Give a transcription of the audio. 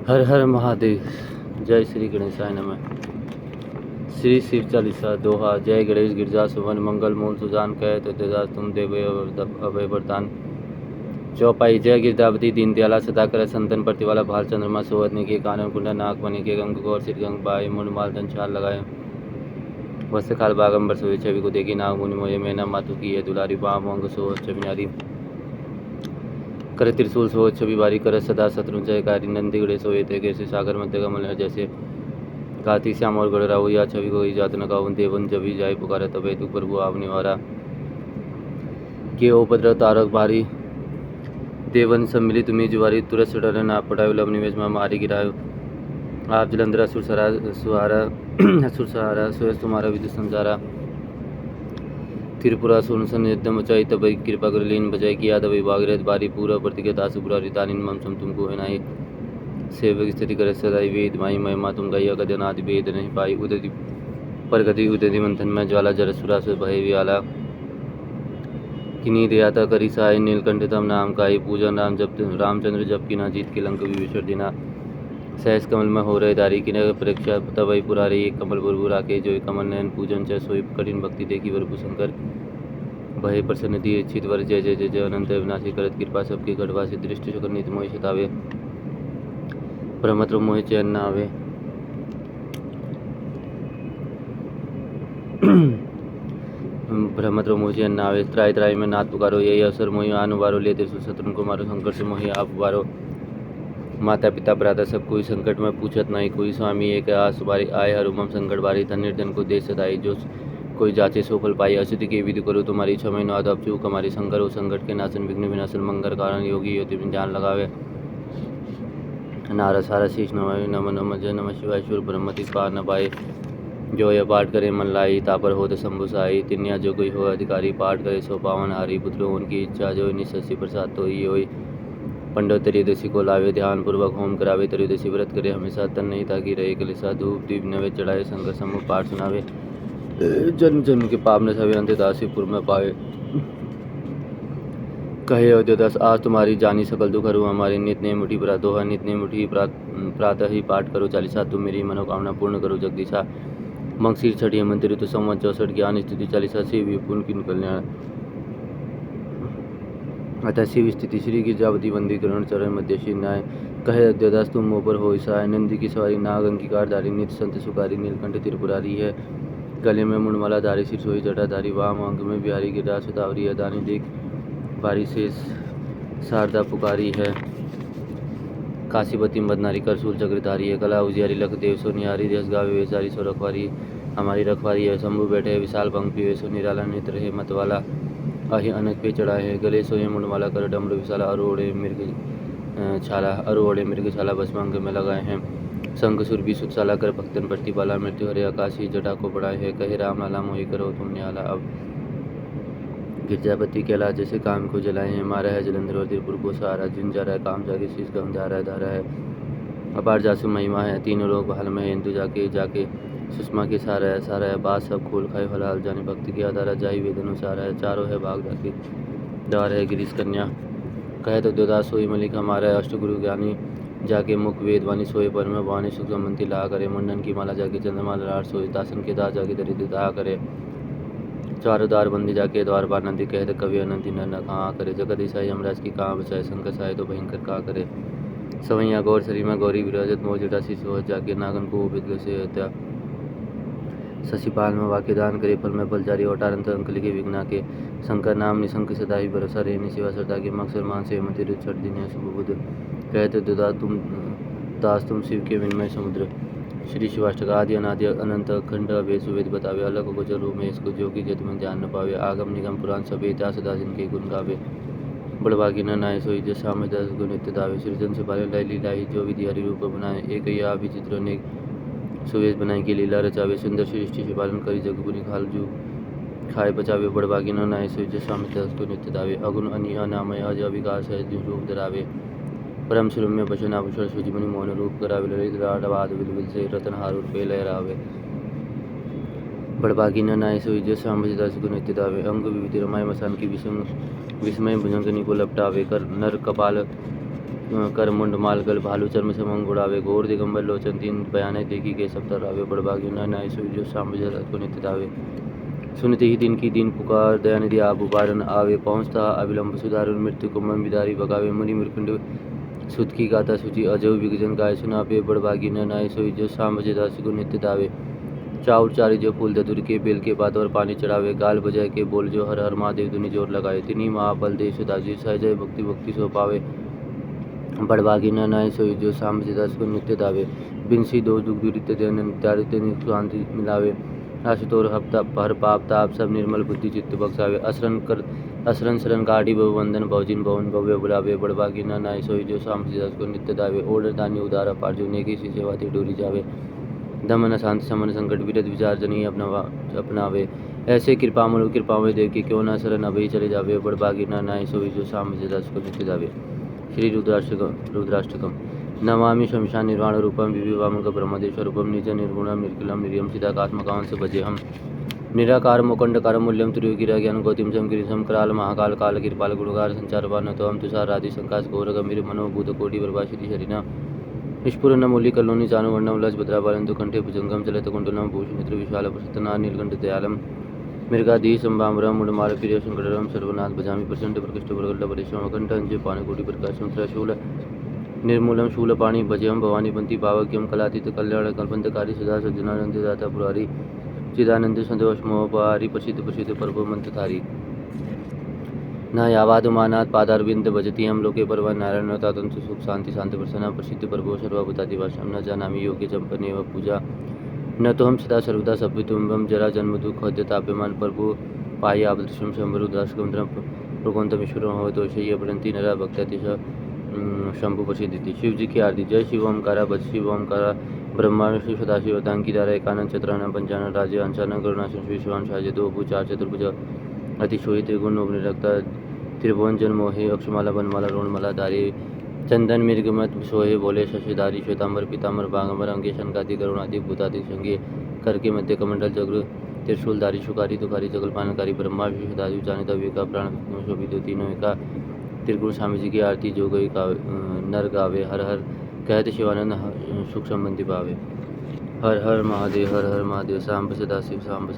हर हर महादेव। जय श्री गणेशाय नमः। श्री शिव चालीसा दोहा। जय गणेश गिरजा सुवन मंगल मूल सुजान कह तो तेजास तुम देव अभय वरदान। चौपाई। जय गिरदावती दीन दयाला सदा कर संतन प्रतिवाला भाल चंद्रमा सोहतने के कानन कुंडा नाक मणि के गंग गौर सिर गंग बाई मुंड माल दंचाल लगाए वस्त्र खाल बागंबर सोए छवि को देखी नाग मुनि मोये मैना मातु की है दुलारी बाम अंग सो छवि नारी कर त्रिशूल सो छवि बारी कर सदा शत्रु जयकारी नंदी गड़े सोए थे कैसे सागर मध्य कमल है जैसे कार्तिक श्याम और गढ़ राहु या छवि को जात न गाऊं देवन जब जाय पुकारा तबे तू प्रभु आप निवारा के उपद्रव तारक भारी देवन सम्मिलित तुम्हें जुवारी तुरंत डर ना पटायो लब निवेश में मारी गिरायो आप जलंधर असुर सहारा सोय तुम्हारा विदु संसारा त्रिपुरा सुन सन मचाई तब कृपा कर लीन बजाय किया तब भागरथ बारी पूरा प्रतिज्ञा दास बुरा रितानिन मम सम तुमको है नाई सेवक स्थिति कर सदाई वेद माई महिमा तुम गैया कदन आदि वेद नहीं पाई उदति प्रगति उदति मंथन में ज्वाला जरसुरा से भय व्याला किन्हीं दयाता करी साय नीलकंठ तम नाम का ही पूजन राम जप रामचंद्र जप की ना जीत के लंक विश्वर दिना सहस कमल में हो रहे दारी की परीक्षा तबई पुरारी एक कमल बुरबुरा के जो कमल नयन पूजन च सोई कठिन भक्ति देखी वरपु शंकर भय प्रसन्न दिए चित वर जय जय जय जय अनंत विनाशी करत कृपा सबके गढ़वासी दृष्टि शुक्र नित मोहि सतावे प्रमत्र मोहि चैन न आवे भ्रमत्र मोहि न आवे त्राय त्राय में नाथ पुकारो यही अवसर मोहि आनुबारो ले त्रिशूल शत्रु को मारो संकट से मोहि आप उबारो माता पिता भ्राता सब कोई संकट में पूछत नहीं कोई स्वामी एक आस बारी आय हर उमम संकट बारी धन निर्धन को दे सदाई जो कोई जाचे सो फल पाई अशुद्धि के विधि करो तुम्हारी क्षमय नाद अब चूक हमारी संकर हो संकट के नाशन विघ्न विनाशन मंगल कारण योगी योति ध्यान लगावे नारा सारा शीश नमामि नम नम जय नम शिवाय शुर ब्रह्मति पार न पाए जो यह पाठ करे मन लाई तापर हो तो शंभु साई तिन्या जो कोई हो अधिकारी पाठ करे सो पावन हारी पुत्र उनकी इच्छा जो निशि प्रसाद तो ही होई पंडित त्रियोदशी को लावे ध्यान पूर्वक होम करावे त्रियोदशी व्रत करे हमेशा तन नहीं ताकि रहे कलिसा धूप दीप नवे चढ़ाए शंकर सम्मुख पाठ सुनावे जन्म जन्म के पाप न सवे अंत दासीपुर में पावे कहे अयोध्यादास आज तुम्हारी जानी सकल दुख हरू हमारी नित्य मुठी दोहा नित्य मुठी प्रातः ही पाठ करो चालीसा तुम मेरी मनोकामना पूर्ण करो जगदीशा मंगशीर छठी हेमंत ऋतु संवत 64 ज्ञान स्थिति चालीसा शिव विपुल किन कल्याण अतः शिव स्थिति श्री गिरजावती वंदीकरण चरण मध्य श्री न्याय कहे अयोध्यादास तुम मोह पर हो ईसाय नंदी की सवारी नाग अंकिकार धारी नित्य संत सुकारी नीलकंठ त्रिपुरारी है गले में मुंडमाला धारी सिर सोई जटाधारी वाम अंग में बिहारी गिरराज सुतावरी है दानी देख बारी से शारदा पुकारी है काशीपति मदनारी करसूल चक्रधारी है कला उजियारी लख देव सो निहारी देश गावे वेसारी सो रखवारी हमारी रखवारी है शंभु बैठे है विशाल पंक्ति वे सो निराला नेत्र है मतवाला अहि अनक पे चढ़ा है गले सोए मुंडमाला कर डमरू विशाला अरोड़े मृग छाला भस्मांग में लगाए हैं शंख सुर भी सुतशाला कर भक्तन प्रतिपाला मृत्यु हरे आकाशी जटा को बढ़ाए है कहे राम लाला मोहि करो तुमने आला अब गिरजापति कैलाश जैसे काम को जलाए हैं मारा है जलंधर और त्रिपुर को सहारा जिन जा रहा है काम जाके शीश गम धारा है अपार जासु महिमा है तीनों लोग बहाल में हिंदू जाके सुषमा के सारा है बात सब खोल खाए हलाल जाने भक्ति की आधारा जाई वेदन सारा है चारों है भाग जाके द्वार है गिरीश कन्या कहे तो देवदास सोई मलिक हमारा है अष्टगुरु ज्ञानी जाके मुख वेदवानी सोए पर में भवानी सुख मंत्री ला करे मुंडन की माला जाके चंद्रमा लाट सोए दासन के दास जाके दरिद्र करे चारों द्वार बंदी जाके द्वार बार नंदी कहते कवि अनंती न कहाँ करे जगत ईसाई यमराज की कहाँ बचाए शंकर साय तो भयंकर कहाँ करे सवैया गौर शरीर में गौरी विराजत मोजटा शिशु जाके नागन को विद्ग से हत्या शशिपाल में वाक्य दान करे फल में बलचारी ओटारंत अंकली के विघ्ना के शंकर नाम निशंक सदा ही भरोसा रहने सेवा सरदा के मक्सर मान से मति छठ दिन शुभ बुद्ध कहते दास तुम शिव के विनमय समुद्र श्री शिवाष्टक आदि अनादि अनंत अखंड अभेद सुवेद बतावे अलग गोचर रूप में इसको जो कि जत में ध्यान न पावे आगम निगम पुराण सब इतिहास सदा जिनके गुण गावे बड़भागी न नाय सोई जस सामे दस गुण नित्य दावे सृजन से पाले लैली लाई जो विधि हरि रूप बनाए एक या विचित्र ने सुवेश बनाए की लीला रचावे सुंदर सृष्टि से पालन करी जग गुनी खाल जू खाए बचावे बड़भागी न नाय सोई जस सामे दस गुण नित्य दावे अगुण अनि अनामय अज विकास है जो रूप धरावे परम स्वरूप में वचन आभूषण सूचिमणि मोहन रूप करावे ललित राडवाद विलविल से रतन हार रूपे लहरावे बड़भागी न नाय सोई जस सामजदास गुण नित्य दावे अंग विविध रमाय मसान की विस्मय भुजंगनी को लपटावे कर नर कपाल कर मुंड मालगल भालू चर्म समंग उड़ावे घोर दिगंबर लोचन तीन बयाने देखी के सब तरावे बड़भाग्य नाय सोई जो शाम जगत को नित्य दावे। सुनते ही दिन की दिन पुकार दयानिधि आप उबारन आवे पहुँचता अविलंब सुधारुन मृत्यु को मन बिदारी भगावे मुनि मृकुंड सुत की गाथा सूची अजय विगजन गाय सुनावे बड़भागी न नाय सोई जो शाम बजे दास को नित्य दावे। चाउर चारी जो फूल ददुर के बेल के बाद और पानी चढ़ावे गाल बजाय के बोल जो हर हर महादेव दुनि जोर लगाए तिनी महाबल दे सुदाजी सहजय भक्ति भक्ति सो पावे बड़भागी न नाय सोई जो शाम बजे दास को नित्य दावे। बिनसी दो दुख दुरित त्यारित शांति मिलावे आशुतोर हफ्ता हर पाप ताप सब निर्मल बुद्धि चित्त बख्शावे असरन शरण गाड़ी भव वंदन भवजिन भवन भव्य बुलावे बड़भागी न नाय सोई जो शाम दास को नित्य दावे। ओडर दानी उदार अपार जो नेकी सी सेवा ती डोरी जावे दमन शांति समन संकट विरत विचार जनी अपनावे ऐसे कृपामलु कृपावे देव की क्यों न शरण अभय चले जावे बड़भागी न नाय सोई जो शाम दास को नित्य दावे। श्री रुद्राष्टकम नमामि शमशान निर्वाण रूपम विविवामक ब्रह्मदेश्वरूपम निज निर्गुणम निर्कुलम निर्यम चिदात्मकांश भजे हम निराकार मुकुंडकार मूल्यम त्रियोगिरा ज्ञान गौतम गिरीशम कराल महाकाल काल कृपाल गुणगार संचारवान तो हम तुषार आदि संकाश घोर गंभीर मनोभूत कोटि प्रभाषिति शरीना निष्पुरन मूलि कल्लोनि चानुवर्णम लज भद्रापालंतु कंठे भुजंगम चलत कुंडलम भूषणित्र विशाल प्रसन्ना नीलकंठ दयालम मृगाधी संभाम्रम मुंडमाल प्रिय शंकरम सर्वनाथ भजामि प्रचंड प्रकृष्ट प्रगल्ल परिश्रम अकंठ अंजय पाणकोटि प्रकाशम त्रिशूल निर्मूलम शूलपाणी भजयम भवानी पंथी भावक्यम कलातीत कल्याण कल्पंतकारी सदा सज्जनानंददाता पुरारी चिदानंद संतोषमोपहारी प्रसिद्ध पर्व मंत्रधारी न यावादुमानात् पादारविंद भजति हम लोके परवा नारायण तातंतु सुख शांति शांति प्रसन्न प्रसिद्ध पर्वो सर्वभूतादिवासम न जानामि योग्य चंपनेव पूजा न तो हम सदा सर्वदा सभ्युतुम्बम जरा जन्म दुख हद्यताप्यमान प्रभु पाय आपदृश्यम शंभरुद्राष्टकम प्रकोंतमेश्वरम होतोषय्य प्रणति नरा भक्त्यातिश शंभु प्रसिद्धि। शिव जी की आरती। जय शिव ओंकारा भज शिव ओंकारा ब्रह्मा विष्णु सदाशिव तांकीदारा एकानंद चत्रान पंचानन राज्य अंशान करुणाशन शिवान शाह दो भू चार चतुर्भुज अतिशोही त्रिगुण निरक्ता त्रिभुवन जन मोहे अक्षमाला बनमाला रोणमाला धारी चंदन मृगमत सोहे बोले शशिधारी श्वेतांबर पीतांबर बागंबर अंगे शनकादि करुणादि भूतादि संगे करके मध्य कमंडल चक्र त्रिशूलधारी शुकारी तुकारी जगलपानकारी ब्रह्मा विष्णु सदाशिव जानिता विका प्राण शोभित तीनों का त्रिगुण स्वामी जी की आरती जो गई नर गावे हर हर कहते शिवानंद सुख संबंधी पावे हर हर महादेव शाम सदा शिव शाम